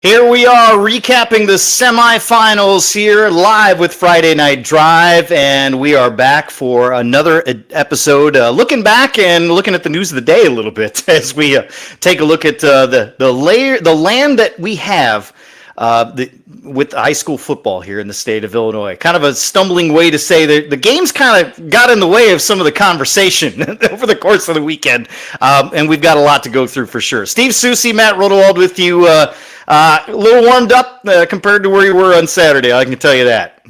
Here we are recapping the semifinals here live with Friday Night Drive, and we are back for another episode, looking back and looking at the news of the day a little bit as we take a look at the land that we have with high school football here in the state of Illinois. Kind of a stumbling way to say that the games kind of got in the way of some of the conversation over the course of the weekend, and we've got a lot to go through for sure. Steve Soucie, Matt Rodewald with you. A little warmed up compared to where you were on Saturday, I can tell you that.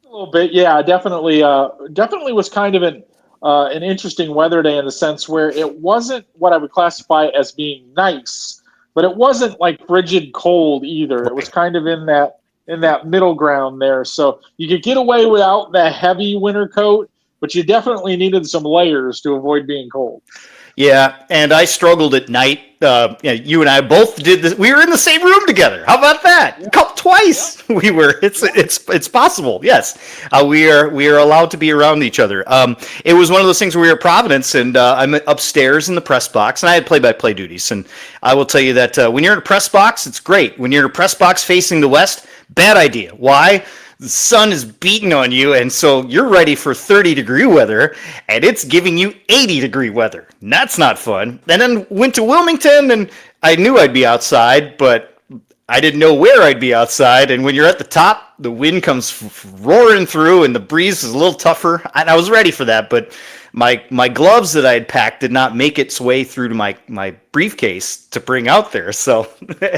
A little bit, yeah, definitely. Definitely was kind of an interesting weather day in the sense where it wasn't what I would classify as being nice, but it wasn't like frigid cold either. It was kind of in that middle ground there. So you could get away without the heavy winter coat, but you definitely needed some layers to avoid being cold. Yeah, and I struggled at night. You and I both did this. We were in the same room together. How about that? Yeah. Twice. Yeah. We were. It's possible. Yes, we are allowed to be around each other. It was one of those things where we were at Providence, and I'm upstairs in the press box, and I had play-by-play duties. And I will tell you that when you're in a press box, it's great. When you're in a press box facing the west, bad idea. Why? The sun is beating on you, and so you're ready for 30-degree weather, and it's giving you 80-degree weather. And that's not fun. And then went to Wilmington, and I knew I'd be outside, but I didn't know where I'd be outside. And when you're at the top, the wind comes roaring through, and the breeze is a little tougher. And I was ready for that, but my gloves that I had packed did not make its way through to my briefcase to bring out there. So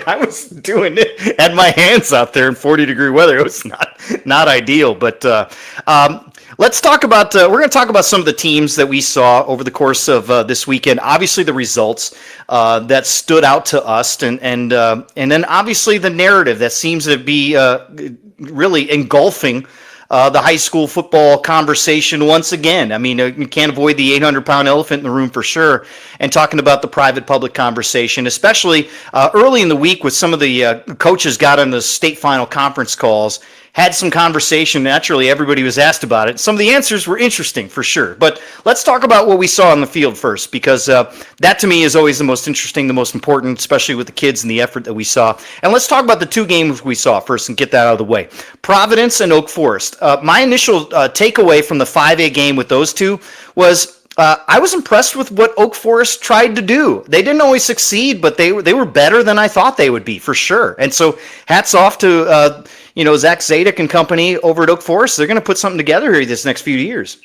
I was doing it, had my hands out there in 40-degree weather. It was not ideal, but let's talk about, we're going to talk about some of the teams that we saw over the course of this weekend. Obviously the results that stood out to us, and then obviously the narrative that seems to be really engulfing the high school football conversation once again. I mean, you can't avoid the 800-pound elephant in the room for sure. And talking about the private-public conversation, especially early in the week with some of the coaches got on the state final conference calls, had some conversation. Naturally, everybody was asked about it. Some of the answers were interesting for sure. But let's talk about what we saw on the field first, because that to me is always the most interesting, the most important, especially with the kids and the effort that we saw. And let's talk about the two games we saw first and get that out of the way. Providence and Oak Forest. My initial takeaway from the 5A game with those two was I was impressed with what Oak Forest tried to do. They didn't always succeed, but they were better than I thought they would be, for sure. And so hats off to Zach Zadek and company over at Oak Forest. They're going to put something together here this next few years.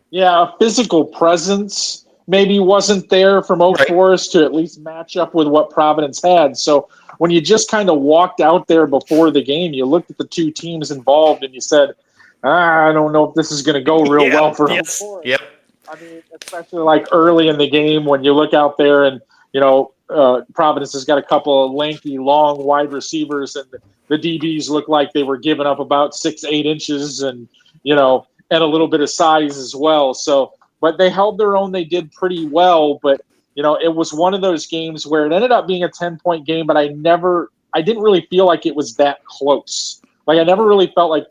Yeah, physical presence maybe wasn't there from Oak Forest to at least match up with what Providence had. So when you just kind of walked out there before the game, you looked at the two teams involved and you said, I don't know if this is going to go real well for Oak Forest. Yep. I mean, especially like early in the game when you look out there and, Providence has got a couple of lanky, long, wide receivers, and the DBs look like they were giving up about 6-8 inches and a little bit of size as well. So, but they held their own. They did pretty well, but it was one of those games where it ended up being a 10-point game, but I didn't really feel like it was that close. Like I never really felt like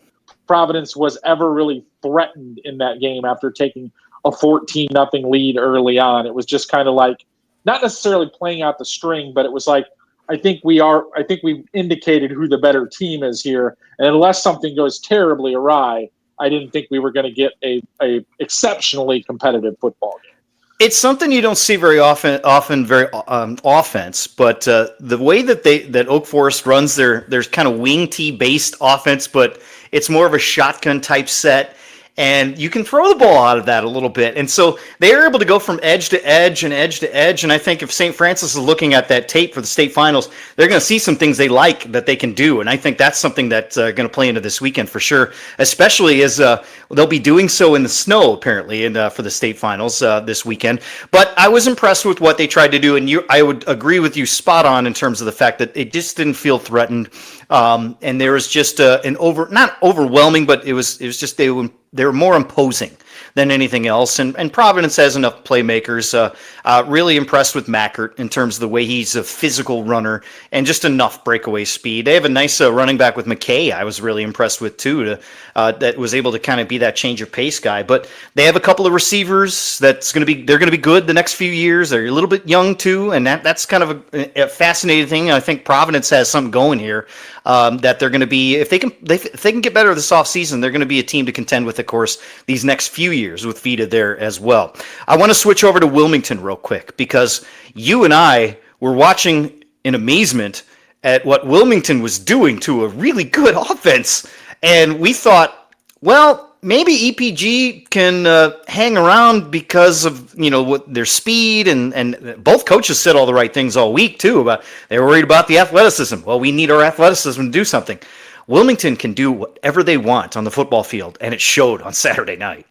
Providence was ever really threatened in that game after taking a 14-0 lead early on. It was just kind of like, not necessarily playing out the string, but it was like, I think we've indicated who the better team is here. And unless something goes terribly awry, I didn't think we were going to get a exceptionally competitive football game. It's something you don't see very often offense, but the way that Oak Forest runs there's kind of wing tee based offense, but it's more of a shotgun type set. And you can throw the ball out of that a little bit. And so they are able to go from edge to edge and edge to edge. And I think if St. Francis is looking at that tape for the state finals, they're going to see some things they like that they can do. And I think that's something that's going to play into this weekend for sure, especially as they'll be doing so in the snow, apparently, for the state finals this weekend. But I was impressed with what they tried to do. And I would agree with you spot on in terms of the fact that it just didn't feel threatened. And there was just not overwhelming, but it was just they were more imposing. than anything else. And Providence has enough playmakers. Really impressed with Mackert in terms of the way he's a physical runner and just enough breakaway speed. They have a nice running back with McKay. I was really impressed with too. That was able to kind of be that change of pace guy. But they have a couple of receivers they're going to be good the next few years. They're a little bit young too, and that's kind of a fascinating thing. I think Providence has something going here that they're going to be, if they can get better this offseason, they're going to be a team to contend with, of course, these next few years with Vita there as well. I want to switch over to Wilmington real quick because you and I were watching in amazement at what Wilmington was doing to a really good offense, and we thought, well, maybe EPG can hang around because of what their speed and both coaches said all the right things all week too about they were worried about the athleticism. Well, we need our athleticism to do something. Wilmington can do whatever they want on the football field, and it showed on Saturday night.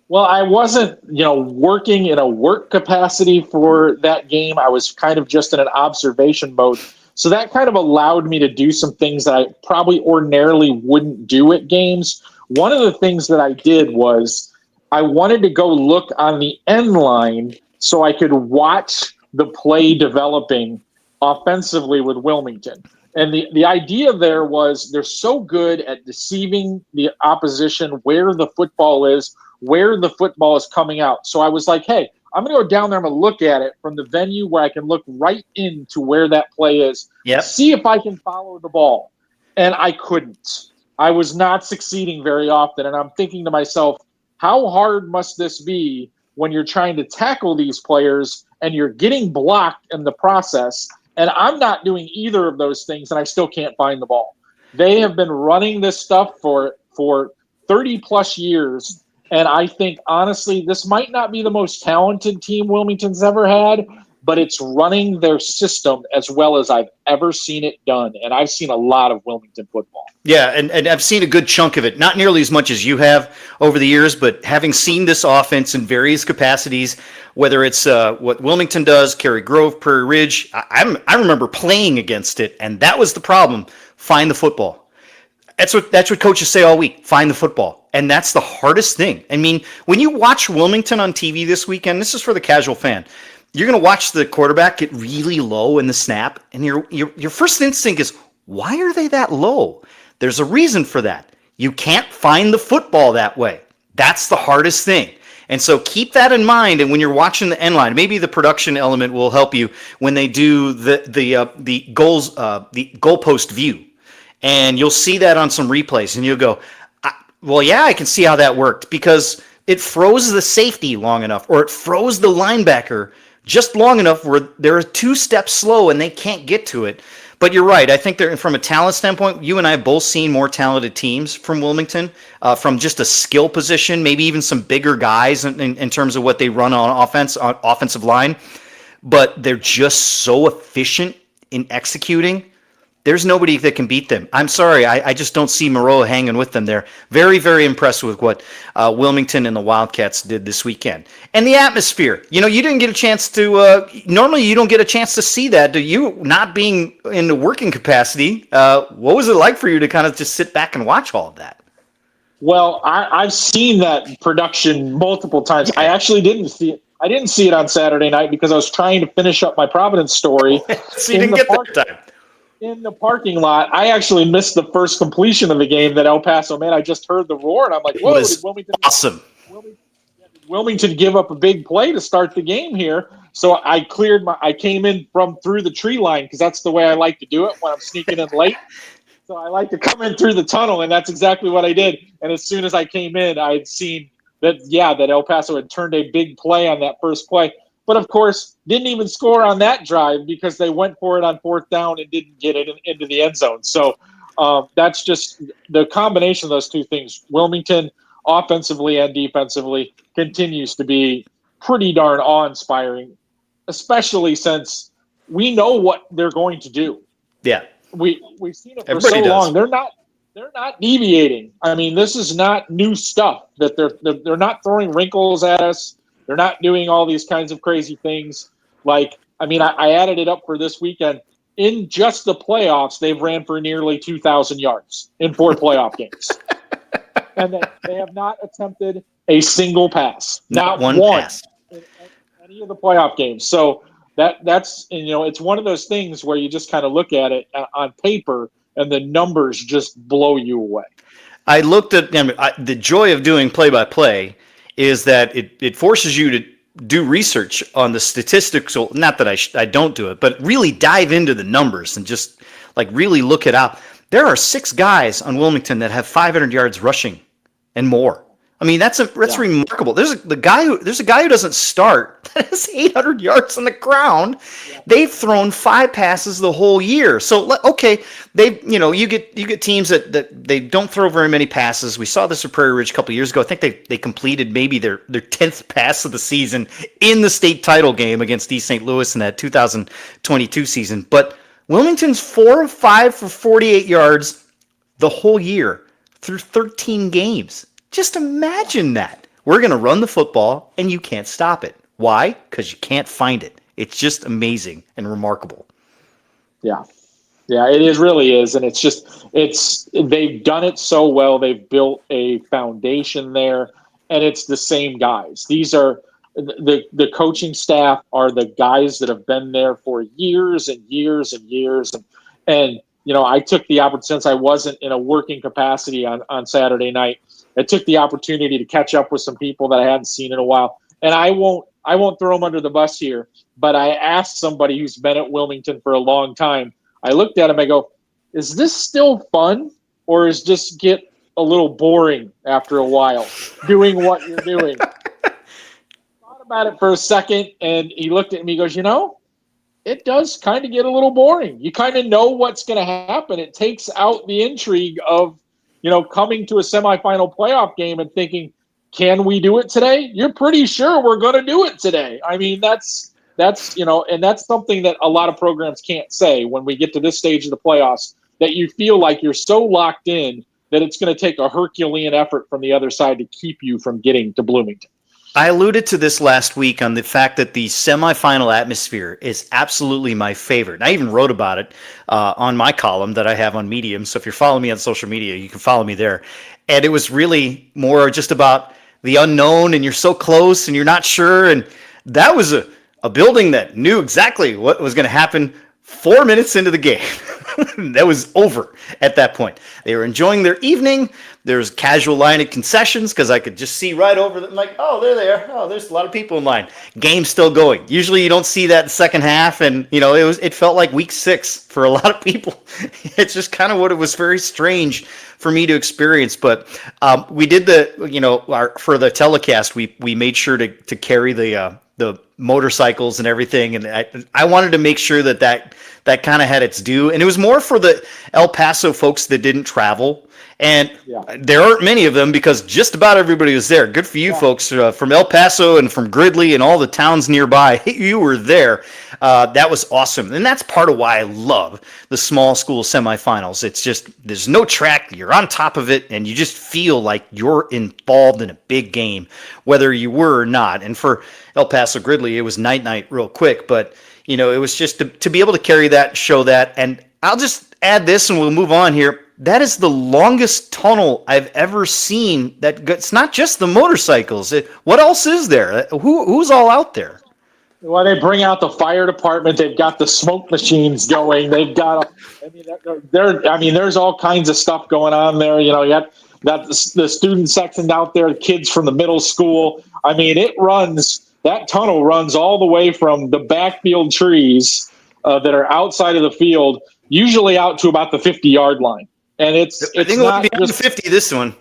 Well, I wasn't, working in a work capacity for that game. I was kind of just in an observation mode. So that kind of allowed me to do some things that I probably ordinarily wouldn't do at games. One of the things that I did was I wanted to go look on the end line so I could watch the play developing offensively with Wilmington. And the idea there was they're so good at deceiving the opposition where the football is, where the football is coming out. So I was like, hey, I'm going to go down there. I'm going to look at it from the venue where I can look right into where that play is, see if I can follow the ball. And I couldn't. I was not succeeding very often. And I'm thinking to myself, how hard must this be when you're trying to tackle these players and you're getting blocked in the process? And I'm not doing either of those things, and I still can't find the ball. They have been running this stuff for 30-plus years. And I think, honestly, this might not be the most talented team Wilmington's ever had, but it's running their system as well as I've ever seen it done. And I've seen a lot of Wilmington football. Yeah, and I've seen a good chunk of it. Not nearly as much as you have over the years, but having seen this offense in various capacities, whether it's what Wilmington does, Cary Grove, Prairie Ridge, I remember playing against it, and that was the problem. Find the football. That's what coaches say all week. Find the football. And that's the hardest thing. I mean, when you watch Wilmington on TV this weekend, this is for the casual fan, you're going to watch the quarterback get really low in the snap, and your first instinct is, why are they that low? There's a reason for that. You can't find the football that way. That's the hardest thing. And so keep that in mind. And when you're watching the end line, maybe the production element will help you when they do the goalpost view. And you'll see that on some replays, and you'll go, well, yeah, I can see how that worked because it froze the safety long enough, or it froze the linebacker just long enough where they're 2 steps slow and they can't get to it. But you're right. I think from a talent standpoint, you and I have both seen more talented teams from Wilmington, from just a skill position, maybe even some bigger guys in terms of what they run on offensive line. But they're just so efficient in executing. There's nobody that can beat them. I'm sorry, I just don't see Maroa hanging with them there. Very, very impressed with what Wilmington and the Wildcats did this weekend. And the atmosphere. You didn't get a chance to, normally you don't get a chance to see that. Do you, not being in the working capacity, what was it like for you to kind of just sit back and watch all of that? Well, I've seen that production multiple times. I actually didn't see it. I didn't see it on Saturday night because I was trying to finish up my Providence story. So you didn't get that time. In the parking lot, I actually missed the first completion of the game that El Paso made. I just heard the roar, and I'm like, whoa, did Wilmington, awesome. Wilmington give up a big play to start the game here? So I came in from through the tree line because that's the way I like to do it when I'm sneaking in late. So I like to come in through the tunnel, and that's exactly what I did. And as soon as I came in, I had seen that El Paso had turned a big play on that first play. But, of course, didn't even score on that drive because they went for it on 4th down and didn't get it into the end zone. So that's just the combination of those two things. Wilmington, offensively and defensively, continues to be pretty darn awe-inspiring, especially since we know what they're going to do. Yeah. We've seen it for so long. They're not deviating. I mean, this is not new stuff that they're not throwing wrinkles at us. They're not doing all these kinds of crazy things. I added it up for this weekend. In just the playoffs, they've ran for nearly 2,000 yards in 4 playoff games. And they have not attempted a single pass, not one pass. in any of the playoff games. So that's it's one of those things where you just kind of look at it on paper and the numbers just blow you away. I looked at the joy of doing play-by-play is that it forces you to do research on the statistics. Not that I don't do it, but really dive into the numbers and just like really look it up. There are 6 guys on Wilmington that have 500 yards rushing and more. I mean, that's remarkable. There's a guy who doesn't start that has 800 yards on the ground. Yeah. They've thrown 5 passes the whole year. So okay, you get teams that they don't throw very many passes. We saw this at Prairie Ridge a couple of years ago. I think they completed maybe their 10th pass of the season in the state title game against East St. Louis in that 2022 season. But Wilmington's 4 of 5 for 48 yards the whole year through 13 games. Just imagine that. We're going to run the football, and you can't stop it. Why? Because you can't find it. It's just amazing and remarkable. Yeah. Yeah, it really is. And they've done it so well. They've built a foundation there, and it's the same guys. These are the coaching staff are the guys that have been there for years and years and years. And I took the opportunity, since I wasn't in a working capacity on Saturday night, I took the opportunity to catch up with some people that I hadn't seen in a while. And I won't throw them under the bus here, but I asked somebody who's been at Wilmington for a long time. I looked at him, I go, is this still fun, or is just get a little boring after a while doing what you're doing? I thought about it for a second, and he looked at me, he goes, it does kind of get a little boring. You kind of know what's going to happen. It takes out the intrigue of, coming to a semifinal playoff game and thinking, can we do it today? You're pretty sure we're going to do it today. I mean, that's and that's something that a lot of programs can't say when we get to this stage of the playoffs, that you feel like you're so locked in that it's going to take a Herculean effort from the other side to keep you from getting to Bloomington. I alluded to this last week on the fact that the semifinal atmosphere is absolutely my favorite. I even wrote about it on my column that I have on Medium. So if you're following me on social media, you can follow me there. And it was really more just about the unknown, and you're so close and you're not sure. And that was a building that knew exactly what was going to happen 4 minutes into the game. That was over at that point. They were enjoying their evening. There's casual line at concessions because I could just see right over them. Like, oh, they're there. Oh, there's a lot of people in line. Game's still going. Usually you don't see that in the second half, and it felt like week 6 for a lot of people. It's just kind of what it was, very strange for me to experience. But we did for the telecast, we made sure to carry the motorcycles and everything, and I wanted to make sure that kind of had its due, and it was more for the El Paso folks that didn't travel, and there aren't many of them because just about everybody was there. Good for you folks from El Paso and from Gridley and all the towns nearby. You were there. That was awesome, and that's part of why I love the small school semifinals. It's just there's no track, you're on top of it, and you just feel like you're involved in a big game, whether you were or not. And for El Paso Gridley, it was night real quick, but it was just to be able to carry that, show that. And I'll just add this and we'll move on here. That is the longest tunnel I've ever seen. It's not just the motorcycles. What else is there? Who's all out there? Well, they bring out the fire department. They've got the smoke machines going. They've got, there's all kinds of stuff going on there. You got the student section out there, kids from the middle school. I mean, that tunnel runs all the way from the backfield trees that are outside of the field, usually out to about the 50-yard line. And I think it would be just 50 this one.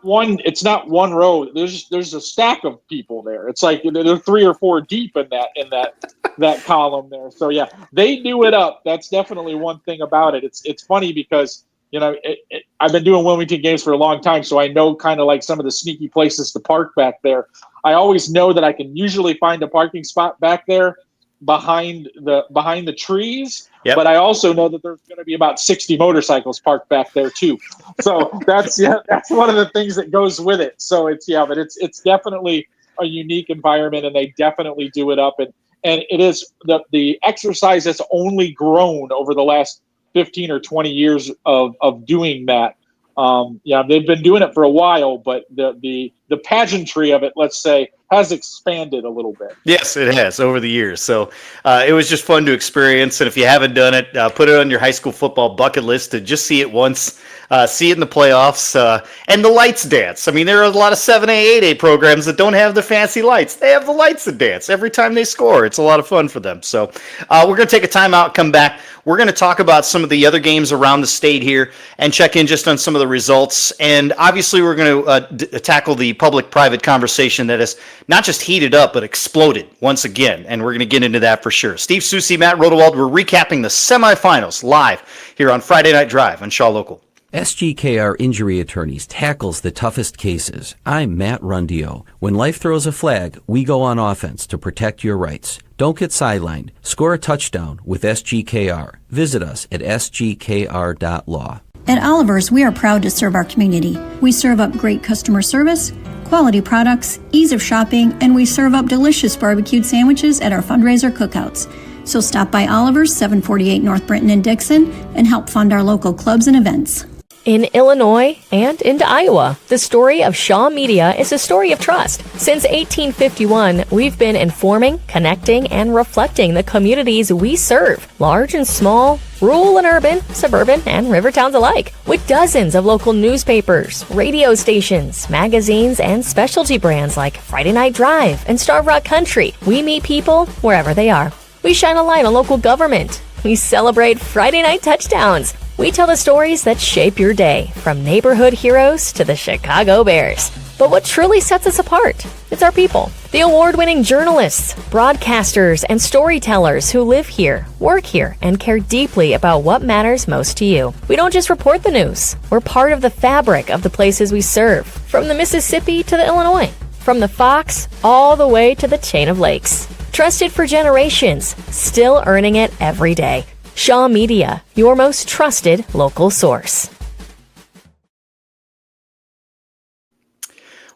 It's not one row. There's a stack of people there. It's like they're 3 or 4 deep in that column there. So yeah, they do it up. That's definitely one thing about it. It's funny because I've been doing Wilmington games for a long time, so I know kind of like some of the sneaky places to park back there. I always know that I can usually find a parking spot back there behind the trees. Yep. But I also know that there's going to be about 60 motorcycles parked back there too. So that's one of the things that goes with it. So it's definitely a unique environment, and they definitely do it up. And it is the exercise that's only grown over the last 15 or 20 years of doing that. They've been doing it for a while, but the the pageantry of it, let's say, has expanded a little bit. Yes, it has over the years. So it was just fun to experience. And if you haven't done it, put it on your high school football bucket list to just see it once, see it in the playoffs, and the lights dance. I mean, there are a lot of 7A, 8A programs that don't have the fancy lights. They have the lights that dance every time they score. It's a lot of fun for them. So we're going to take a timeout, come back. We're going to talk about some of the other games around the state here and check in just on some of the results. And obviously, we're going to tackle the public-private conversation that has not just heated up, but exploded once again. And we're going to get into that for sure. Steve Soucie, Matt Rodewald, we're recapping the semifinals live here on Friday Night Drive on Shaw Local. SGKR Injury Attorneys tackles the toughest cases. I'm Matt Rundio. When life throws a flag, we go on offense to protect your rights. Don't get sidelined. Score a touchdown with SGKR. Visit us at sgkr.law. At Oliver's, we are proud to serve our community. We serve up great customer service, quality products, ease of shopping, and we serve up delicious barbecued sandwiches at our fundraiser cookouts. So stop by Oliver's, 748 North Brenton and Dixon, and help fund our local clubs and events. In Illinois and into Iowa, the story of Shaw Media is a story of trust. Since 1851, we've been informing, connecting, and reflecting the communities we serve, large and small, rural and urban, suburban, and river towns alike, with dozens of local newspapers, radio stations, magazines, and specialty brands like Friday Night Drive and Starve Rock Country. We meet people wherever they are. We shine a light on local government. We celebrate Friday night touchdowns. We tell the stories that shape your day, from neighborhood heroes to the Chicago Bears. But what truly sets us apart? It's our people. The award-winning journalists, broadcasters, and storytellers who live here, work here, and care deeply about what matters most to you. We don't just report the news. We're part of the fabric of the places we serve, from the Mississippi to the Illinois, from the Fox all the way to the chain of lakes. Trusted for generations, still earning it every day. Shaw Media, your most trusted local source.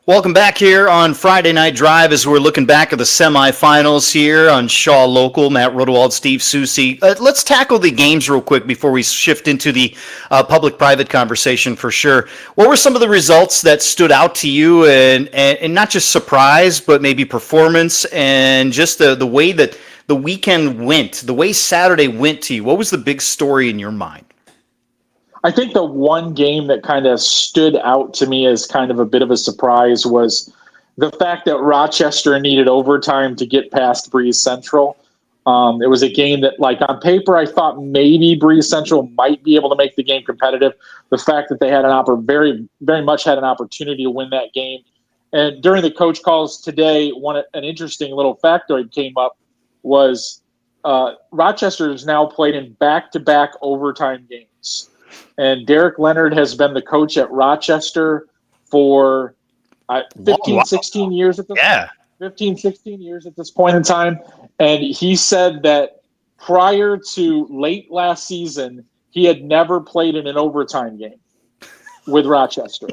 Welcome back here on Friday Night Drive as we're looking back at the semifinals here on Shaw Local. Matt Rodewald, Steve Soucie. Let's tackle the games real quick before we shift into the public-private conversation for sure. What were some of the results that stood out to you and not just surprise, but maybe performance and just the way that the weekend went, the way Saturday went to you? What was the big story in your mind? I think the one game that kind of stood out to me as kind of a bit of a surprise was the fact that Rochester needed overtime to get past Breeze Central. It was a game that, like, on paper, I thought maybe Breeze Central might be able to make the game competitive. The fact that they had very, very much had an opportunity to win that game. And during the coach calls today, an interesting little factoid came up was Rochester has now played in back-to-back overtime games. And Derek Leonard has been the coach at Rochester for 16 years at this point. 15, 16 years at this point in time. And he said that prior to late last season, he had never played in an overtime game with Rochester.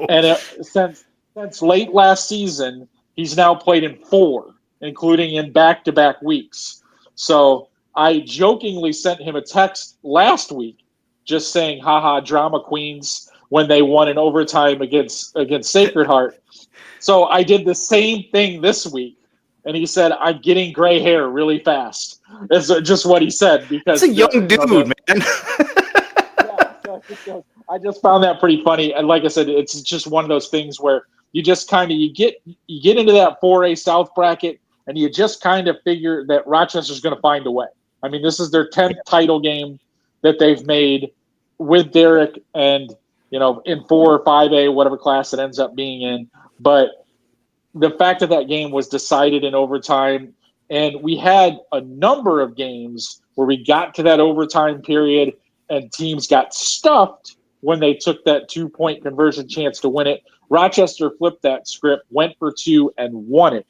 And since late last season, he's now played in 4, including in back-to-back weeks. So I jokingly sent him a text last week just saying, haha, drama queens, when they won in overtime against Sacred Heart. So I did the same thing this week. And he said, I'm getting gray hair really fast. That's just what he said. Because it's a young dude, man. I just found that pretty funny. And like I said, it's just one of those things where you just kind of, you get into that 4A South bracket and you just kind of figure that Rochester's going to find a way. I mean, this is their 10th title game that they've made with Derek and, in 4 or 5A, whatever class it ends up being in. But the fact that game was decided in overtime, and we had a number of games where we got to that overtime period and teams got stuffed when they took that 2-point conversion chance to win it. Rochester flipped that script, went for 2, and won it.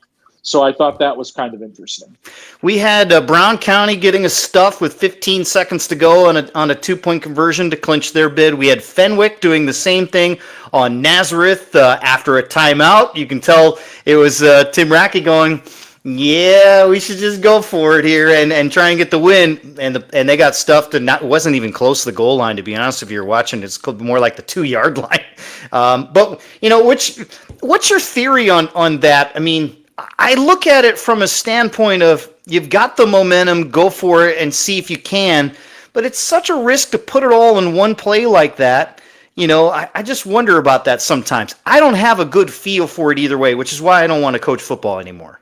So I thought that was kind of interesting. We had Brown County getting a stuff with 15 seconds to go on a 2-point conversion to clinch their bid. We had Fenwick doing the same thing on Nazareth after a timeout. You can tell it was Tim Rackey going, yeah, we should just go for it here and try and get the win. And they got stuffed, and it wasn't even close to the goal line, to be honest. If you're watching, it's more like the 2-yard line. But what's your theory on that? I mean, I look at it from a standpoint of you've got the momentum, go for it and see if you can. But it's such a risk to put it all in one play like that. I just wonder about that sometimes. I don't have a good feel for it either way, which is why I don't want to coach football anymore.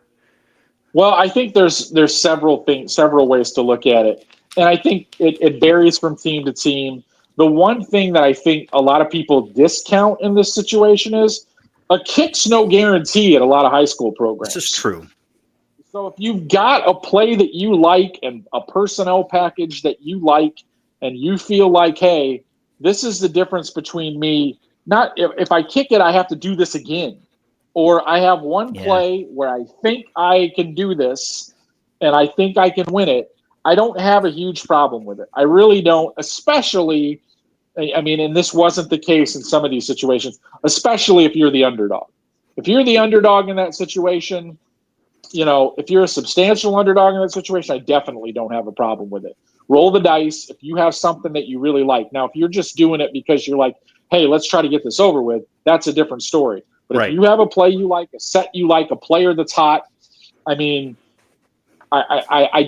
Well, I think there's several ways to look at it. And I think it varies from team to team. The one thing that I think a lot of people discount in this situation is a kick's no guarantee at a lot of high school programs. This is true. So if you've got a play that you like and a personnel package that you like and you feel like, hey, this is the difference between me, not if I kick it, I have to do this again. Or I have one play where I think I can do this and I think I can win it. I don't have a huge problem with it. I really don't, especially, and this wasn't the case in some of these situations, especially if you're the underdog. If you're the underdog in that situation, if you're a substantial underdog in that situation, I definitely don't have a problem with it. Roll the dice if you have something that you really like. Now, if you're just doing it because you're like, hey, let's try to get this over with, that's a different story. But if you have a play you like, a set you like, a player that's hot, I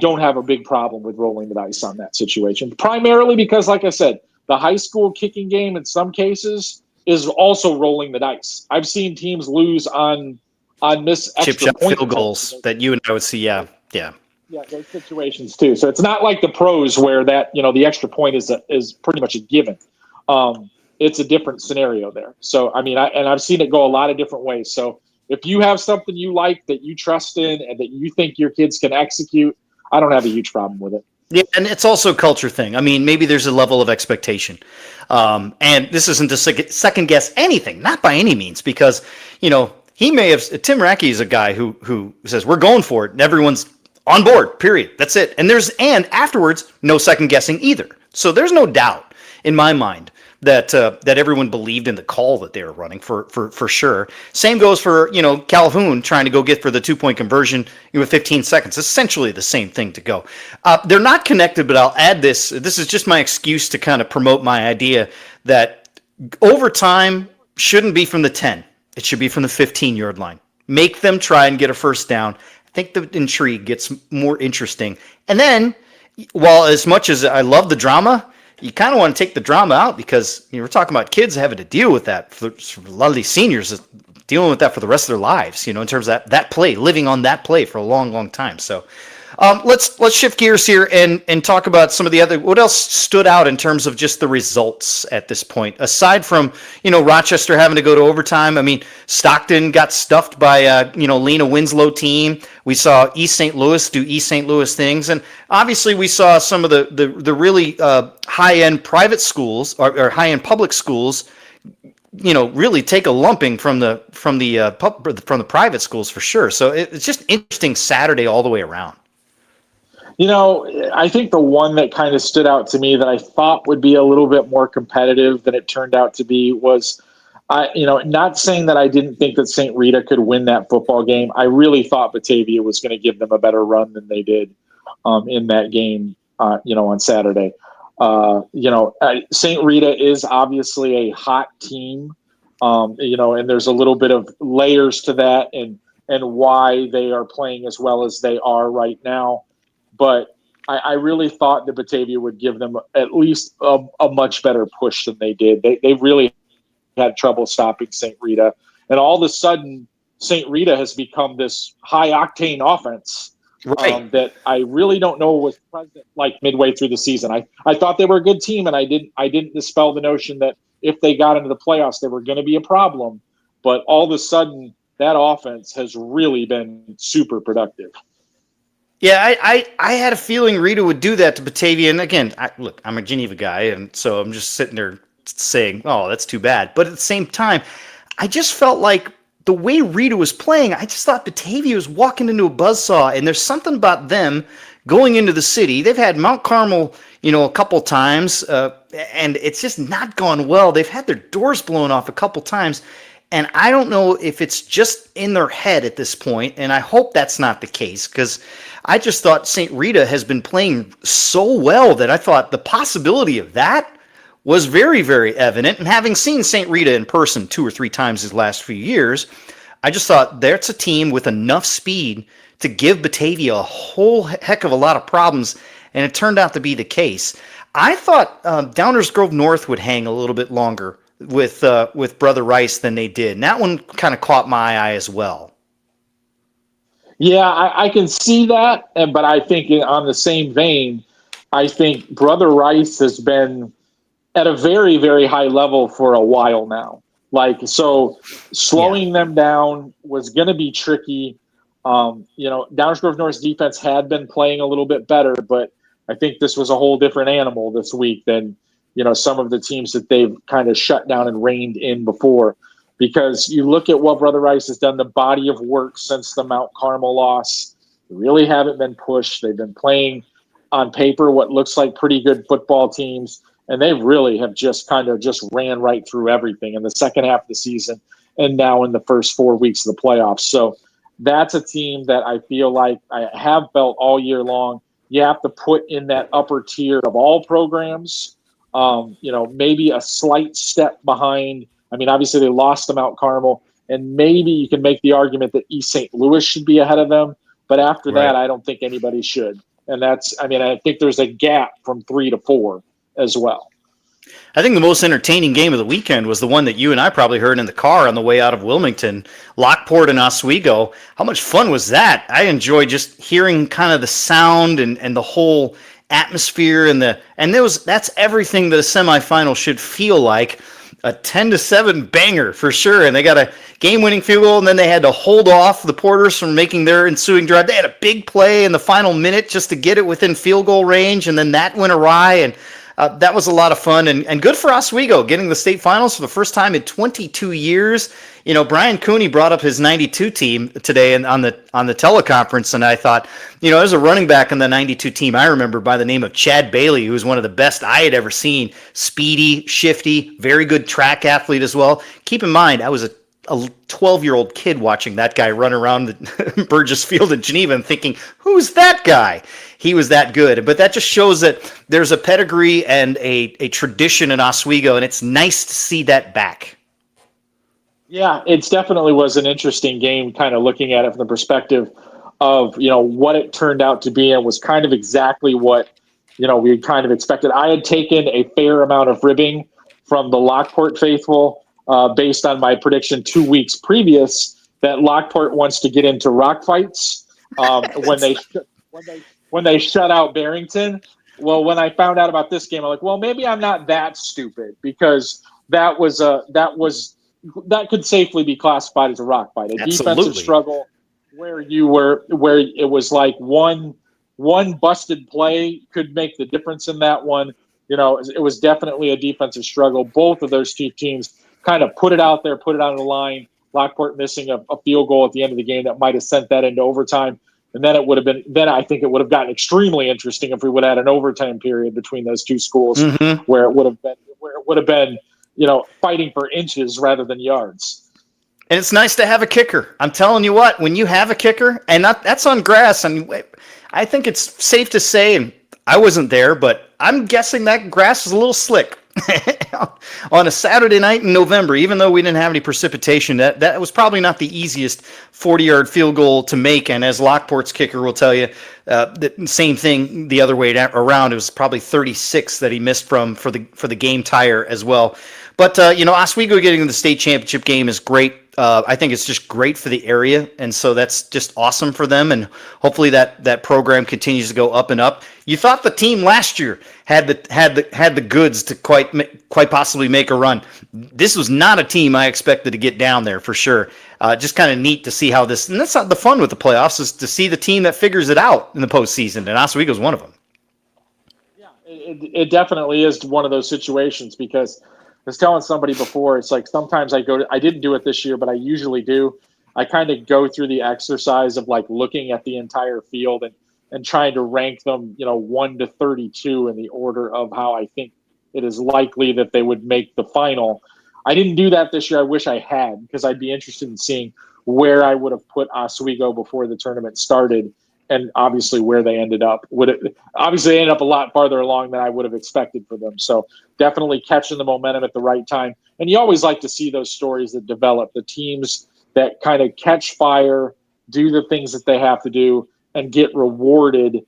don't have a big problem with rolling the dice on that situation. Primarily because, like I said, the high school kicking game in some cases is also rolling the dice. I've seen teams lose on missed extra chip shot point field goals that you and I would see. Yeah. Yeah, those situations too. So it's not like the pros where that the extra point is pretty much a given. It's a different scenario there. So I've seen it go a lot of different ways. So if you have something you like that you trust in and that you think your kids can execute, I don't have a huge problem with it. Yeah, and it's also a culture thing. I mean, maybe there's a level of expectation. And this isn't to second guess anything, not by any means, because, he may have, Tim Rackey is a guy who says, we're going for it, and everyone's on board, period. That's it. And afterwards, no second guessing either. So there's no doubt in my mind that everyone believed in the call that they were running for sure. Same goes for, Calhoun trying to go get for the 2-point conversion with 15 seconds. Essentially the same thing to go. They're not connected, but I'll add this. This is just my excuse to kind of promote my idea that overtime shouldn't be from the 10. It should be from the 15-yard line. Make them try and get a first down. I think the intrigue gets more interesting. And then, while as much as I love the drama, you kind of want to take the drama out because we're talking about kids having to deal with that. For a lot of these seniors, dealing with that for the rest of their lives, in terms of that play, living on that play for a long, long time. So let's shift gears here and talk about some of the other. What else stood out in terms of just the results at this point, aside from Rochester having to go to overtime? I mean, Stockton got stuffed by Lena Winslow team. We saw East St. Louis do East St. Louis things, and obviously we saw some of the really high end private schools or high end public schools. Really take a lumping from the private schools for sure. So it's just interesting Saturday all the way around. I think the one that kind of stood out to me that I thought would be a little bit more competitive than it turned out to be was, not saying that I didn't think that St. Rita could win that football game. I really thought Batavia was going to give them a better run than they did in that game, on Saturday. St. Rita is obviously a hot team, and there's a little bit of layers to that and why they are playing as well as they are right now. But I really thought that Batavia would give them at least a much better push than they did. They really had trouble stopping St. Rita. And all of a sudden, St. Rita has become this high-octane offense that I really don't know was present like midway through the season. I thought they were a good team, and I didn't dispel the notion that if they got into the playoffs, they were going to be a problem. But all of a sudden, that offense has really been super productive. Yeah, I had a feeling Rita would do that to Batavia. And again, I'm a Geneva guy, and so I'm just sitting there saying, oh, that's too bad. But at the same time, I just felt like the way Rita was playing, I just thought Batavia was walking into a buzzsaw. And there's something about them going into the city. They've had Mount Carmel, a couple times, and it's just not gone well. They've had their doors blown off a couple times. And I don't know if it's just in their head at this point, and I hope that's not the case, because I just thought St. Rita has been playing so well that I thought the possibility of that was very, very evident. And having seen St. Rita in person 2 or 3 times these last few years, I just thought that's a team with enough speed to give Batavia a whole heck of a lot of problems, and it turned out to be the case. I thought Downers Grove North would hang a little bit longer with Brother Rice than they did. And that one kind of caught my eye as well. Yeah, I can see that, but I think on the same vein, I think Brother Rice has been at a very, very high level for a while now. So slowing them down was going to be tricky. Downers Grove North's defense had been playing a little bit better, but I think this was a whole different animal this week than, some of the teams that they've kind of shut down and reined in before. Because you look at what Brother Rice has done, the body of work since the Mount Carmel loss, they really haven't been pushed. They've been playing on paper what looks like pretty good football teams, and they really have just ran right through everything in the second half of the season and now in the first 4 weeks of the playoffs. So that's a team that I feel like I have felt all year long. You have to put in that upper tier of all programs, maybe a slight step behind. I mean, obviously they lost to Mount Carmel, and maybe you can make the argument that East St. Louis should be ahead of them. But after that, I don't think anybody should. And I think there's a gap from 3 to 4 as well. I think the most entertaining game of the weekend was the one that you and I probably heard in the car on the way out of Wilmington, Lockport and Oswego. How much fun was that? I enjoyed just hearing kind of the sound and the whole atmosphere that's everything that a semifinal should feel like. A 10-7 banger for sure, and they got a game-winning field goal, and then they had to hold off the Porters from making their ensuing drive. They had a big play in the final minute just to get it within field goal range, and then that went awry, and that was a lot of fun, and good for Oswego getting the state finals for the first time in 22 years. Brian Cooney brought up his 92 team today on the teleconference, and I thought, there's a running back on the 92 team I remember by the name of Chad Bailey, who was one of the best I had ever seen. Speedy, shifty, very good track athlete as well. Keep in mind, I was a 12-year-old kid watching that guy run around the Burgess Field in Geneva and thinking, who's that guy? He was that good. But that just shows that there's a pedigree and a tradition in Oswego, and it's nice to see that back. Yeah, it definitely was an interesting game, kind of looking at it from the perspective of, what it turned out to be, and was kind of exactly what, we had kind of expected. I had taken a fair amount of ribbing from the Lockport faithful based on my prediction 2 weeks previous that Lockport wants to get into rock fights when they shut out Barrington. Well, when I found out about this game, I'm like, well, maybe I'm not that stupid, because that could safely be classified as a rock fight, a defensive struggle where it was like one busted play could make the difference in that one. It was definitely a defensive struggle. Both of those two teams kind of put it out there, put it on the line. Lockport missing a field goal at the end of the game that might have sent that into overtime. And then I think it would have gotten extremely interesting if we would have had an overtime period between those two schools, where it would have been, fighting for inches rather than yards. And it's nice to have a kicker. I'm telling you what, when you have a kicker, and that's on grass, I think it's safe to say, and I wasn't there, but I'm guessing that grass is a little slick on a Saturday night in November. Even though we didn't have any precipitation, that was probably not the easiest 40-yard field goal to make. And as Lockport's kicker will tell you, the same thing the other way around. It was probably 36 that he missed for the game tire as well. But Oswego getting to the state championship game is great. I think it's just great for the area, and so that's just awesome for them. And hopefully that program continues to go up and up. You thought the team last year had the goods to quite possibly make a run. This was not a team I expected to get down there for sure. Just kind of neat to see how this, and that's not the fun with the playoffs, is to see the team that figures it out in the postseason. And Oswego's one of them. Yeah, it definitely is one of those situations, because I was telling somebody before, it's like sometimes I didn't do it this year, but I usually do. I kind of go through the exercise of like looking at the entire field and trying to rank them, 1 to 32 in the order of how I think it is likely that they would make the final. I didn't do that this year. I wish I had, because I'd be interested in seeing where I would have put Oswego before the tournament started, and obviously where they ended up. Obviously they ended up a lot farther along than I would have expected for them. So definitely catching the momentum at the right time. And you always like to see those stories that develop, the teams that kind of catch fire, do the things that they have to do, and get rewarded,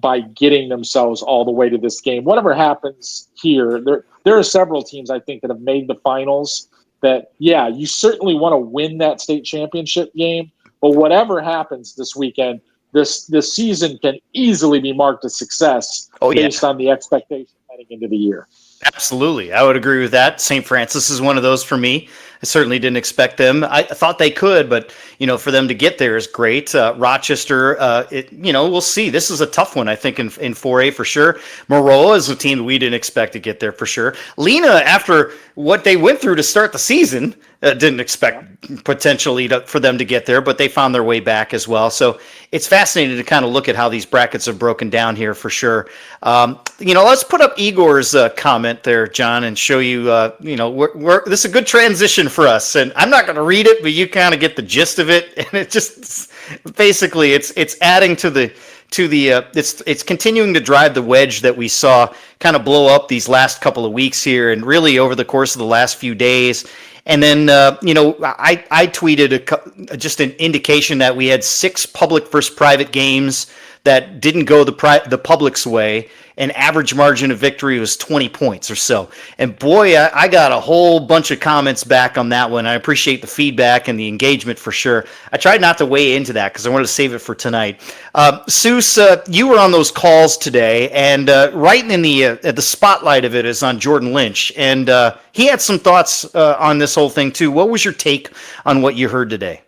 by getting themselves all the way to this game. Whatever happens here, there are several teams, I think, that have made the finals that, yeah, you certainly want to win that state championship game, but whatever happens this weekend, this season can easily be marked a success based on the expectation heading into the year. Absolutely. I would agree with that. St. Francis is one of those for me. I certainly didn't expect them. I thought they could, but, for them to get there is great. Rochester, we'll see. This is a tough one, I think, in 4A for sure. Maroa is a team that we didn't expect to get there for sure. Lena, after what they went through to start the season, didn't expect potentially for them to get there, but they found their way back as well. So it's fascinating to kind of look at how these brackets have broken down here for sure. Let's put up Igor's comment there, John, and show you, this is a good transition for us. And I'm not going to read it, but you kind of get the gist of it. And it just basically it's adding it's continuing to drive the wedge that we saw kind of blow up these last couple of weeks here, and really over the course of the last few days. And then, I tweeted just an indication that we had 6 public versus private games that didn't go the public's way. An average margin of victory was 20 points or so. And boy, I got a whole bunch of comments back on that one. I appreciate the feedback and the engagement for sure. I tried not to weigh into that because I wanted to save it for tonight. Seuss, you were on those calls today, and right in the spotlight of it is on Jordan Lynch. And he had some thoughts on this whole thing too. What was your take on what you heard today?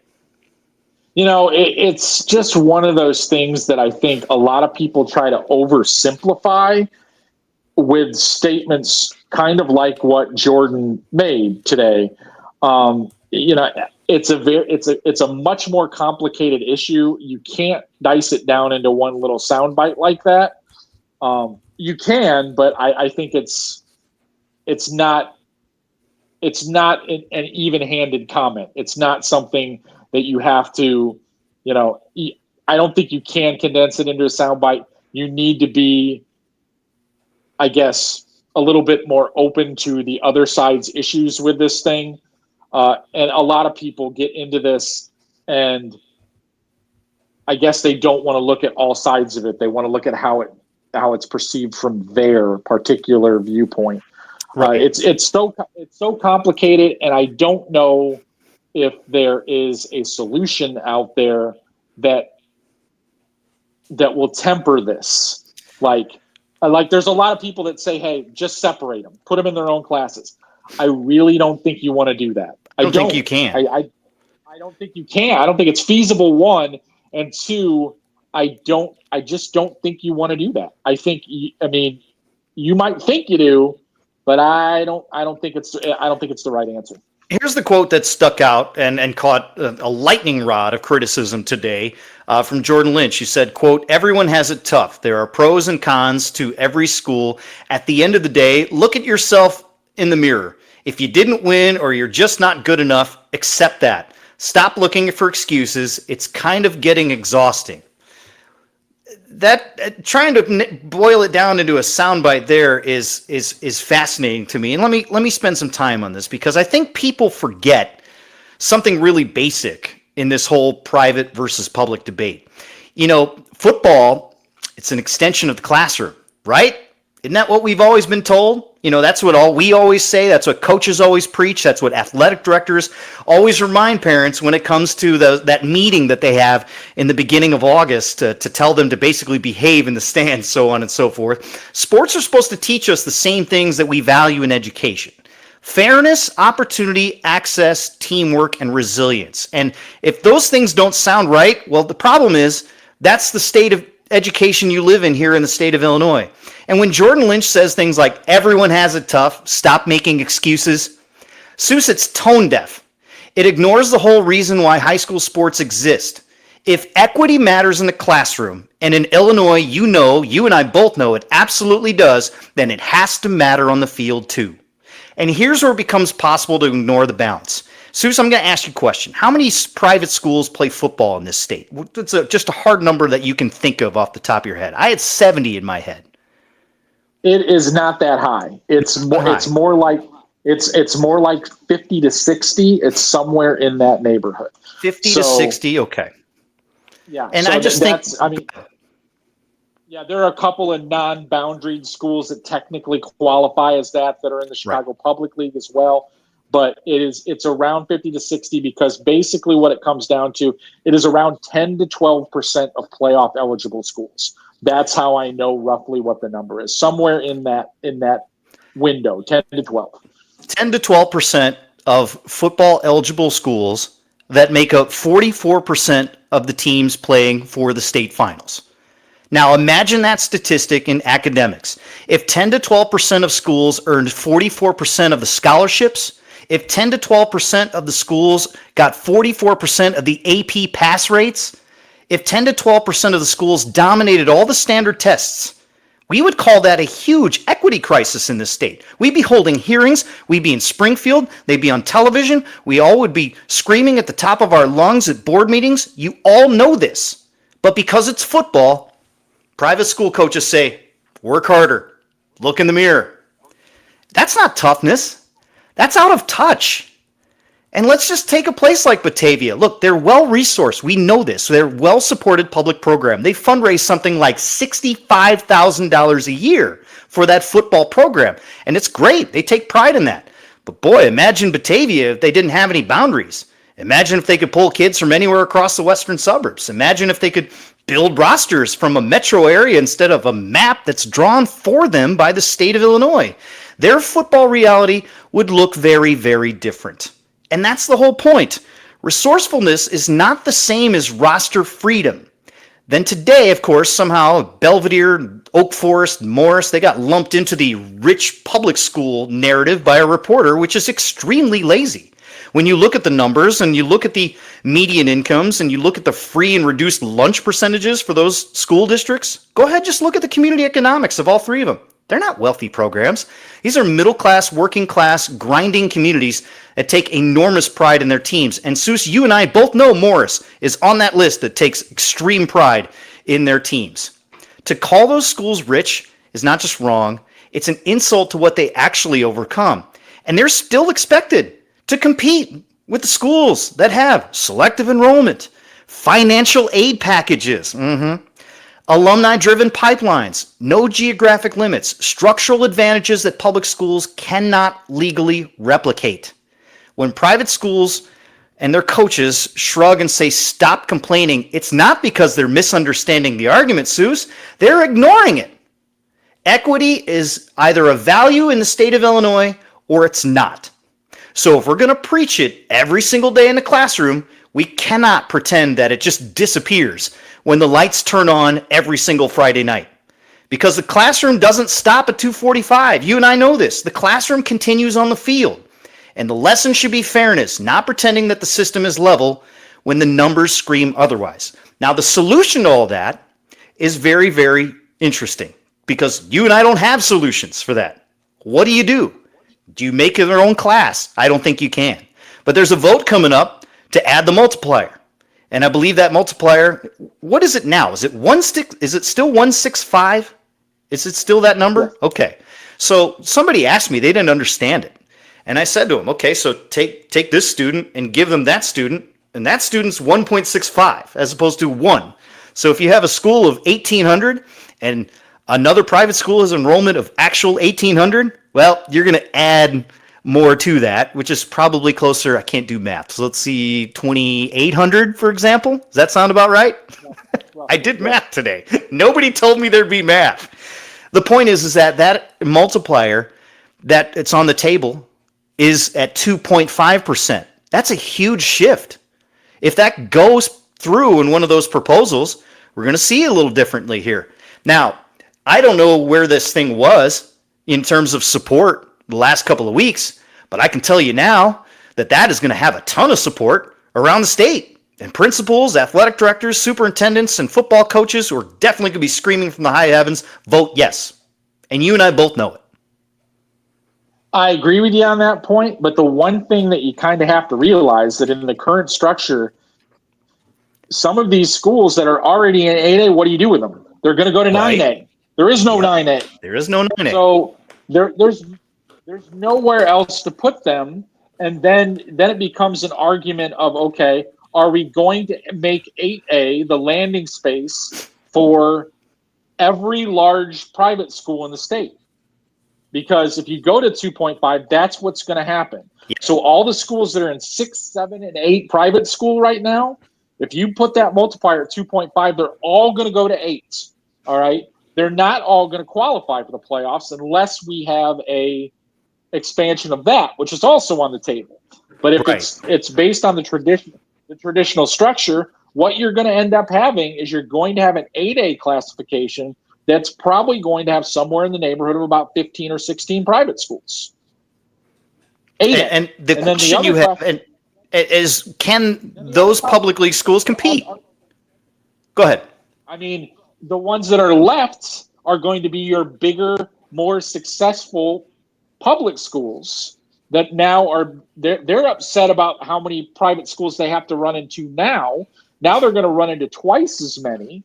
It's just one of those things that I think a lot of people try to oversimplify with statements kind of like what Jordan made today. It's a much more complicated issue. You can't dice it down into one little soundbite like that. You can, but I think it's not an even-handed comment. It's not something that you have to, I don't think you can condense it into a soundbite. You need to be, I guess, a little bit more open to the other side's issues with this thing. And a lot of people get into this, and I guess they don't want to look at all sides of it. They want to look at how it's perceived from their particular viewpoint. Right. It's so complicated, and I don't know if there is a solution out there that will temper this. Like there's a lot of people that say, hey, just separate them, put them in their own classes. I really don't think you want to do that. I don't think you can. I don't think you can. I don't think it's feasible, one, and two, I just don't think you want to do that. You might think you do, but I don't think it's the right answer. Here's the quote that stuck out and caught a lightning rod of criticism today from Jordan Lynch. He said, quote, "Everyone has it tough. There are pros and cons to every school. At the end of the day, look at yourself in the mirror. If you didn't win or you're just not good enough, accept that. Stop looking for excuses. It's kind of getting exhausting." That trying to boil it down into a soundbite there is fascinating to me. And let me spend some time on this, because I think people forget something really basic in this whole private versus public debate. Football, it's an extension of the classroom, right? Isn't that what we've always been told? That's what we always say. That's what coaches always preach. That's what athletic directors always remind parents when it comes to that meeting that they have in the beginning of August to tell them to basically behave in the stands, so on and so forth. Sports are supposed to teach us the same things that we value in education: fairness, opportunity, access, teamwork, and resilience. And if those things don't sound right, well, the problem is that's the state of education you live in here in the state of Illinois. And when Jordan Lynch says things like "everyone has it tough, stop making excuses," Seuss, it's tone deaf. It ignores the whole reason why high school sports exist. If equity matters in the classroom, and in Illinois, you and I both know it absolutely does, then it has to matter on the field too. And here's where it becomes possible to ignore the balance. Soucie, I'm going to ask you a question. How many private schools play football in this state? It's just a hard number that you can think of off the top of your head. I had 70 in my head. It is not that high. It's more like 50 to 60. It's somewhere in that neighborhood. 50 to 60, okay. Yeah. And so I just think, yeah, there are a couple of non-boundaried schools that technically qualify as that are in the Chicago Public League as well. But it's around 50 to 60 because basically what it comes down to, it is around 10 to 12% of playoff eligible schools. That's how I know roughly what the number is. Somewhere in that window, 10 to 12. 10 to 12% of football eligible schools that make up 44% of the teams playing for the state finals. Now imagine that statistic in academics. If 10 to 12% of schools earned 44% of the scholarships, if 10 to 12% of the schools got 44% of the AP pass rates, if 10 to 12% of the schools dominated all the standard tests, we would call that a huge equity crisis in this state. We'd be holding hearings. We'd be in Springfield. They'd be on television. We all would be screaming at the top of our lungs at board meetings. You all know this. But because it's football, private school coaches say, work harder, look in the mirror. That's not toughness. That's out of touch. And let's just take a place like Batavia. Look, they're well-resourced. We know this. They're a well-supported public program. They fundraise something like $65,000 a year for that football program. And it's great. They take pride in that. But boy, imagine Batavia if they didn't have any boundaries. Imagine if they could pull kids from anywhere across the western suburbs. Imagine if they could build rosters from a metro area instead of a map that's drawn for them by the state of Illinois. Their football reality would look very, very different. And that's the whole point. Resourcefulness is not the same as roster freedom. Then today, of course, somehow Belvedere, Oak Forest, Morris, they got lumped into the rich public school narrative by a reporter, which is extremely lazy. When you look at the numbers and you look at the median incomes and you look at the free and reduced lunch percentages for those school districts, go ahead, just look at the community economics of all three of them. They're not wealthy programs. These are middle-class, working-class, grinding communities that take enormous pride in their teams. And Soucie, you and I both know Morris is on that list that takes extreme pride in their teams. To call those schools rich is not just wrong, it's an insult to what they actually overcome. And they're still expected to compete with the schools that have selective enrollment, financial aid packages, alumni-driven pipelines, no geographic limits, structural advantages that public schools cannot legally replicate. When private schools and their coaches shrug and say, stop complaining, it's not because they're misunderstanding the argument, Soucie. They're ignoring it. Equity is either a value in the state of Illinois or it's not. So if we're going to preach it every single day in the classroom, we cannot pretend that it just disappears when the lights turn on every single Friday night. Because the classroom doesn't stop at 2:45. You and I know this. The classroom continues on the field. And the lesson should be fairness, not pretending that the system is level when the numbers scream otherwise. Now, the solution to all that is very, very interesting because you and I don't have solutions for that. What do? Do you make it your own class? I don't think you can. But there's a vote coming up to add the multiplier. And I believe that multiplier, what is it now? Is it still 165? Is it still that number? Okay. So somebody asked me, they didn't understand it. And I said to them, okay, so take this student and give them that student, and that student's 1.65 as opposed to 1. So if you have a school of 1,800 and another private school has enrollment of actual 1,800, well, you're going to add more to that, which is probably closer. I can't do math. So let's see, 2,800, for example. Does that sound about right? I did math today. Nobody told me there'd be math. The point is that multiplier that it's on the table is at 2.5%. That's a huge shift. If that goes through in one of those proposals, we're going to see it a little differently here. Now, I don't know where this thing was in terms of support the last couple of weeks, but I can tell you now that is going to have a ton of support around the state. And principals, athletic directors, superintendents, and football coaches who are definitely going to be screaming from the high heavens, vote yes. And you and I both know it. I agree with you on that point, but the one thing that you kind of have to realize that in the current structure, some of these schools that are already in 8A, what do you do with them? They're going to go to Right. 9A. There is no 9A. There is no 9A. So there's nowhere else to put them, and then it becomes an argument of, okay, are we going to make 8A the landing space for every large private school in the state? Because if you go to 2.5, that's what's going to happen. Yeah. So all the schools that are in 6, 7, and 8 private school right now, if you put that multiplier at 2.5, they're all going to go to 8. All right. They're not all going to qualify for the playoffs unless we have a expansion of that, which is also on the table. But if it's based on the traditional structure, what you're going to end up having is you're going to have an 8A classification that's probably going to have somewhere in the neighborhood of about 15 or 16 private schools. 8A. And the question you have is, can those public league schools compete? Go ahead. I mean, the ones that are left are going to be your bigger, more successful public schools that now are they're upset about how many private schools they have to run into now. Now they're going to run into twice as many.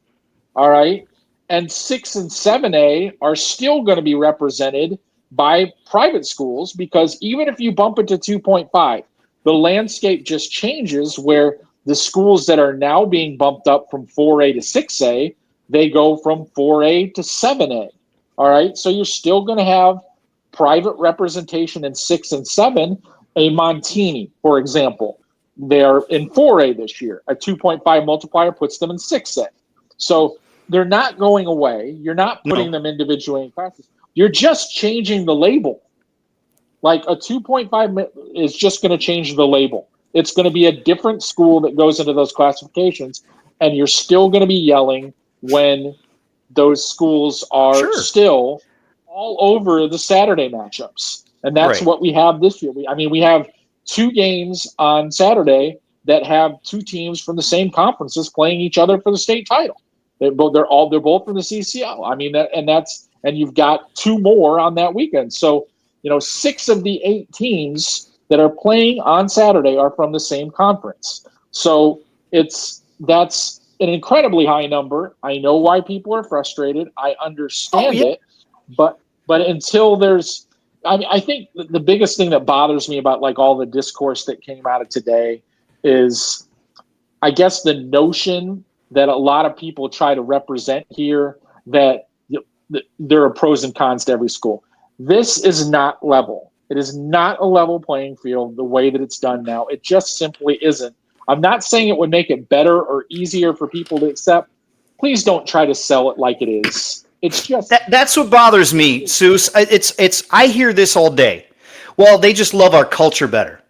All right. And 6 and 7A are still going to be represented by private schools, because even if you bump it to 2.5, the landscape just changes where the schools that are now being bumped up from 4A to 6A, they go from 4A to 7A. All right. So you're still going to have private representation in 6 and 7. A Montini, for example, they're in 4A this year. A 2.5 multiplier puts them in 6A. So they're not going away. You're not putting them individually in classes. You're just changing the label. Like a 2.5 is just going to change the label. It's going to be a different school that goes into those classifications, and you're still going to be yelling when those schools are still all over the Saturday matchups. And that's what we have this year. We have 2 games on Saturday that have 2 teams from the same conferences playing each other for the state title. They're both from the CCL. I mean, and you've got 2 more on that weekend. So, 6 of the 8 teams that are playing on Saturday are from the same conference. So that's an incredibly high number. I know why people are frustrated. I understand it, but until there's, I think the biggest thing that bothers me about like all the discourse that came out of today is, I guess, the notion that a lot of people try to represent here that there are pros and cons to every school. This is not level. It is not a level playing field the way that it's done now. It just simply isn't. I'm not saying it would make it better or easier for people to accept. Please don't try to sell it like it is. It's just that's what bothers me, Souce. I hear this all day. Well, they just love our culture better.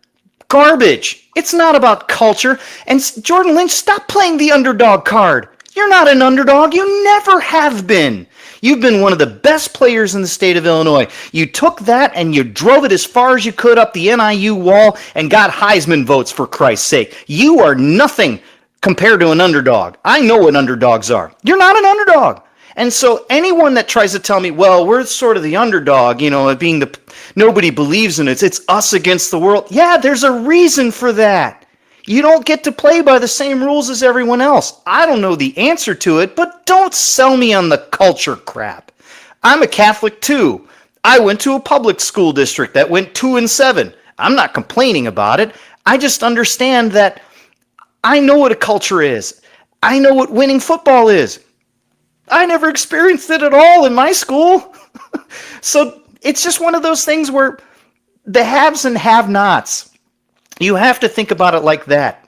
Garbage. It's not about culture. And Jordan Lynch, stop playing the underdog card. You're not an underdog. You never have been. You've been one of the best players in the state of Illinois. You took that and you drove it as far as you could up the NIU wall and got Heisman votes, for Christ's sake. You are nothing compared to an underdog. I know what underdogs are. You're not an underdog. And so anyone that tries to tell me, well, we're sort of the underdog, being nobody believes in it. It's us against the world. Yeah, there's a reason for that. You don't get to play by the same rules as everyone else. I don't know the answer to it, but don't sell me on the culture crap. I'm a Catholic too. I went to a public school district that went 2 and 7. I'm not complaining about it. I just understand that I know what a culture is. I know what winning football is. I never experienced it at all in my school. So it's just one of those things where the haves and have-nots, you have to think about it like that.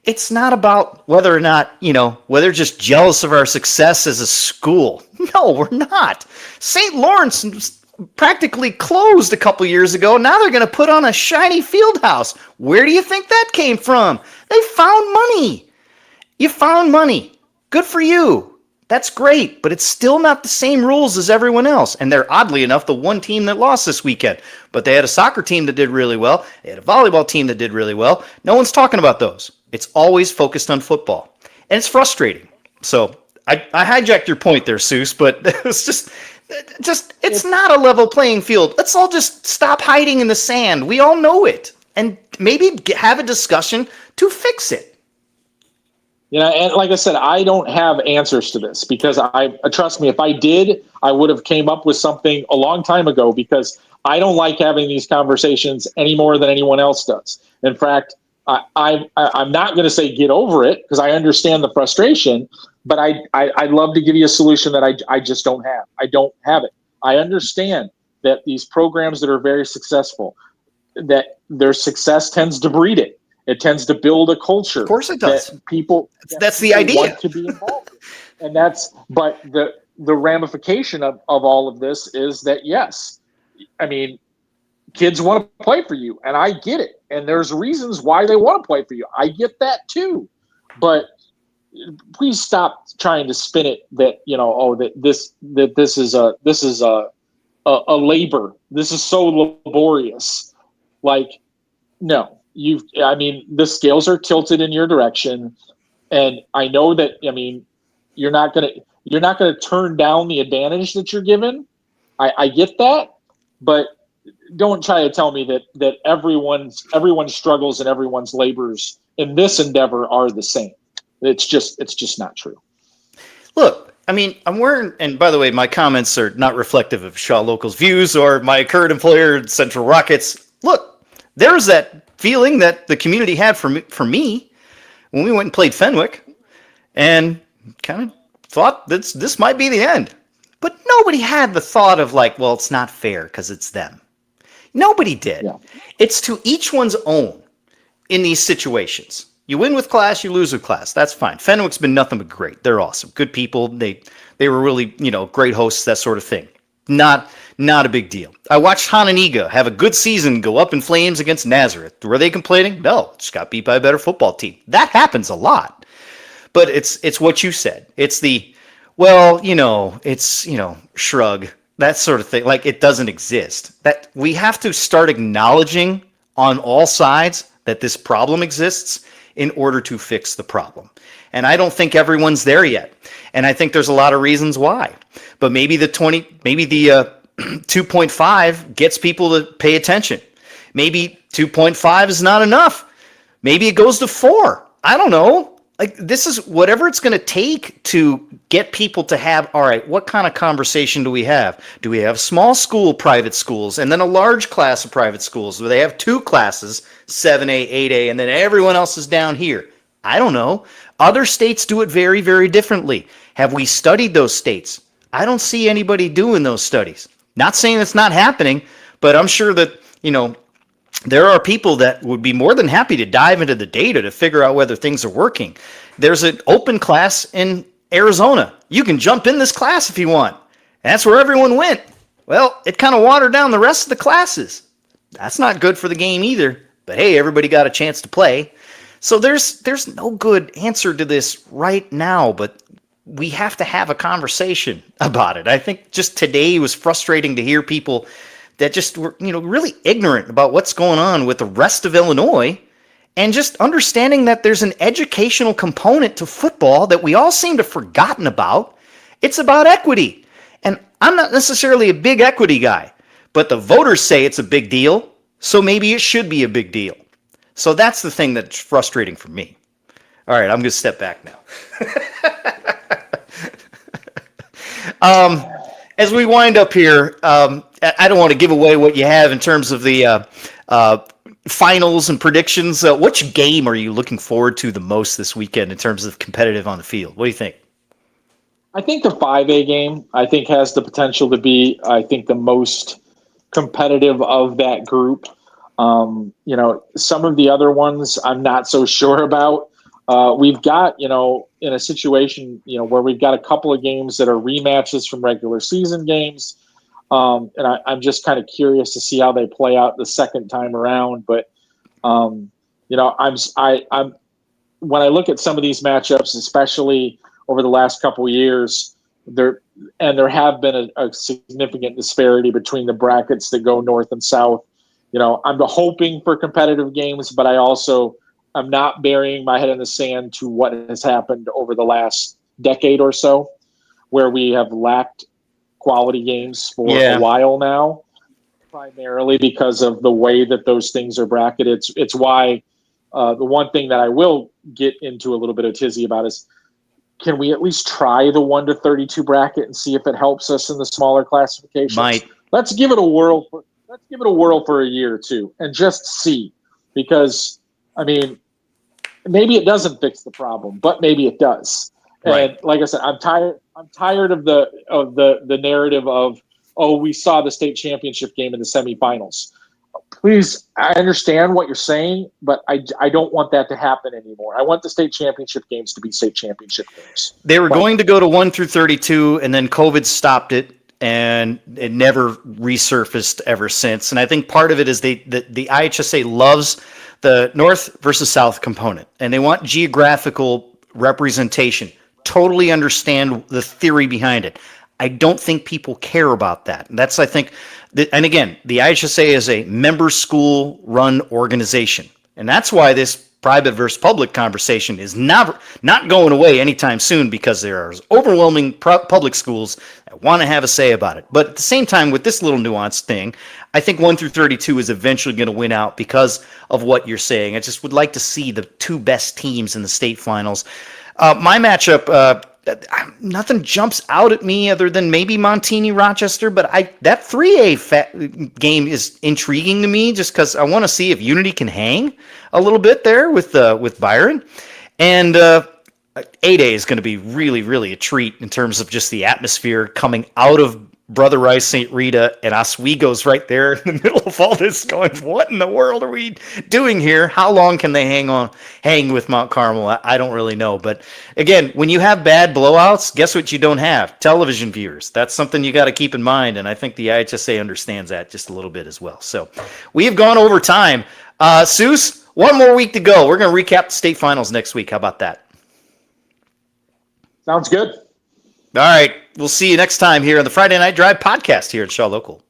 It's not about whether or not, whether just jealous of our success as a school. No, we're not. St. Lawrence practically closed a couple years ago. Now they're going to put on a shiny field house. Where do you think that came from? They found money. You found money. Good for you. That's great, but it's still not the same rules as everyone else. And they're, oddly enough, the one team that lost this weekend. But they had a soccer team that did really well. They had a volleyball team that did really well. No one's talking about those. It's always focused on football. And it's frustrating. So I hijacked your point there, Souce, but it's just It's not a level playing field. Let's all just stop hiding in the sand. We all know it. And maybe have a discussion to fix it. And like I said, I don't have answers to this because trust me, if I did, I would have came up with something a long time ago because I don't like having these conversations any more than anyone else does. In fact, I'm not going to say get over it because I understand the frustration, but I'd love to give you a solution that I just don't have. I don't have it. I understand that these programs that are very successful, that their success tends to breed it. It tends to build a culture. Of course it does. That people that's the idea. Want to be involved in. But the ramification of all of this is that, yes, I mean, kids want to play for you, and I get it. And there's reasons why they want to play for you. I get that too. But please stop trying to spin it that, that this is a labor. This is so laborious. Like, no. The scales are tilted in your direction, and I know that. You're not gonna turn down the advantage that you're given. I get that, but don't try to tell me that everyone's struggles and everyone's labors in this endeavor are the same. It's just not true. Look, I'm wearing, and by the way, my comments are not reflective of Shaw Local's views or my current employer, Central Rockets. Look, there's that feeling that the community had for me when we went and played Fenwick, and kind of thought this might be the end. But nobody had the thought of like, well, it's not fair because it's them. Nobody did. Yeah. It's to each one's own in these situations. You win with class, you lose with class. That's fine. Fenwick's been nothing but great. They're awesome. Good people. They were really, great hosts, that sort of thing. Not a big deal. I watched Hananiga have a good season go up in flames against Nazareth. Were they complaining? No, just got beat by a better football team. That happens a lot. But it's what you said. It's the, shrug, that sort of thing. Like it doesn't exist. That we have to start acknowledging on all sides that this problem exists in order to fix the problem. And I don't think everyone's there yet. And I think there's a lot of reasons why. But maybe the 2.5 gets people to pay attention. Maybe 2.5 is not enough. Maybe it goes to 4. I don't know. Like this is whatever it's going to take to get people to have, all right, what kind of conversation do we have? Do we have small school private schools and then a large class of private schools where they have 2 classes, 7A, 8A, and then everyone else is down here? I don't know. Other states do it very, very differently. Have we studied those states? I don't see anybody doing those studies. Not saying it's not happening, but I'm sure that, there are people that would be more than happy to dive into the data to figure out whether things are working. There's an open class in Arizona. You can jump in this class if you want. That's where everyone went. Well, it kind of watered down the rest of the classes. That's not good for the game either. But hey, everybody got a chance to play. So there's no good answer to this right now, but we have to have a conversation about it. I think just today was frustrating to hear people that just were, really ignorant about what's going on with the rest of Illinois, and just understanding that there's an educational component to football that we all seem to have forgotten about. It's about equity. And I'm not necessarily a big equity guy, but the voters say it's a big deal, so maybe it should be a big deal. So that's the thing that's frustrating for me. All right, I'm going to step back now. As we wind up here, I don't want to give away what you have in terms of the finals and predictions. Which game are you looking forward to the most this weekend in terms of competitive on the field? What do you think? I think the 5A game, has the potential to be, the most competitive of that group. Some of the other ones I'm not so sure about. We've got, in a situation, where we've got a couple of games that are rematches from regular season games. And I'm just kind of curious to see how they play out the second time around. But, I'm when I look at some of these matchups, especially over the last couple of years, there have been a significant disparity between the brackets that go north and south. I'm hoping for competitive games, but I'm not burying my head in the sand to what has happened over the last decade or so, where we have lacked quality games for Yeah. a while now, primarily because of the way that those things are bracketed. It's why the one thing that I will get into a little bit of tizzy about is, can we at least try the 1 to 32 bracket and see if it helps us in the smaller classifications? Might. Let's give it a whirl for a year or two and just see, because I mean, maybe it doesn't fix the problem, but maybe it does. Right. And like I said, I'm tired of the narrative of, oh, we saw the state championship game in the semifinals. Please, I understand what you're saying, but I don't want that to happen anymore. I want the state championship games to be state championship games. They were going to go to 1 through 32, and then COVID stopped it, and it never resurfaced ever since. And I think part of it is the IHSA loves the North versus South component, and they want geographical representation. Totally understand the theory behind it. I don't think people care about that. And that's, I think, and again, the IHSA is a member school run organization. And that's why this private versus public conversation is not going away anytime soon, because there are overwhelming public schools that want to have a say about it. But at the same time, with this little nuanced thing, I think 1 through 32 is eventually going to win out because of what you're saying. I just would like to see the two best teams in the state finals. My matchup, nothing jumps out at me other than maybe Montini Rochester, but that 3A game is intriguing to me just because I want to see if Unity can hang a little bit there with Byron, and 8A is going to be really, really a treat in terms of just the atmosphere coming out of Brother Rice St. Rita, and Oswego's right there in the middle of all this, going, what in the world are we doing here? How long can they hang with Mount Carmel? I don't really know. But again, when you have bad blowouts, guess what you don't have? Television viewers. That's something you got to keep in mind, and I think the IHSA understands that just a little bit as well. So we have gone over time. Souce, one more week to go. We're going to recap the state finals next week. How about that? Sounds good. All right. We'll see you next time here on the Friday Night Drive podcast here at Shaw Local.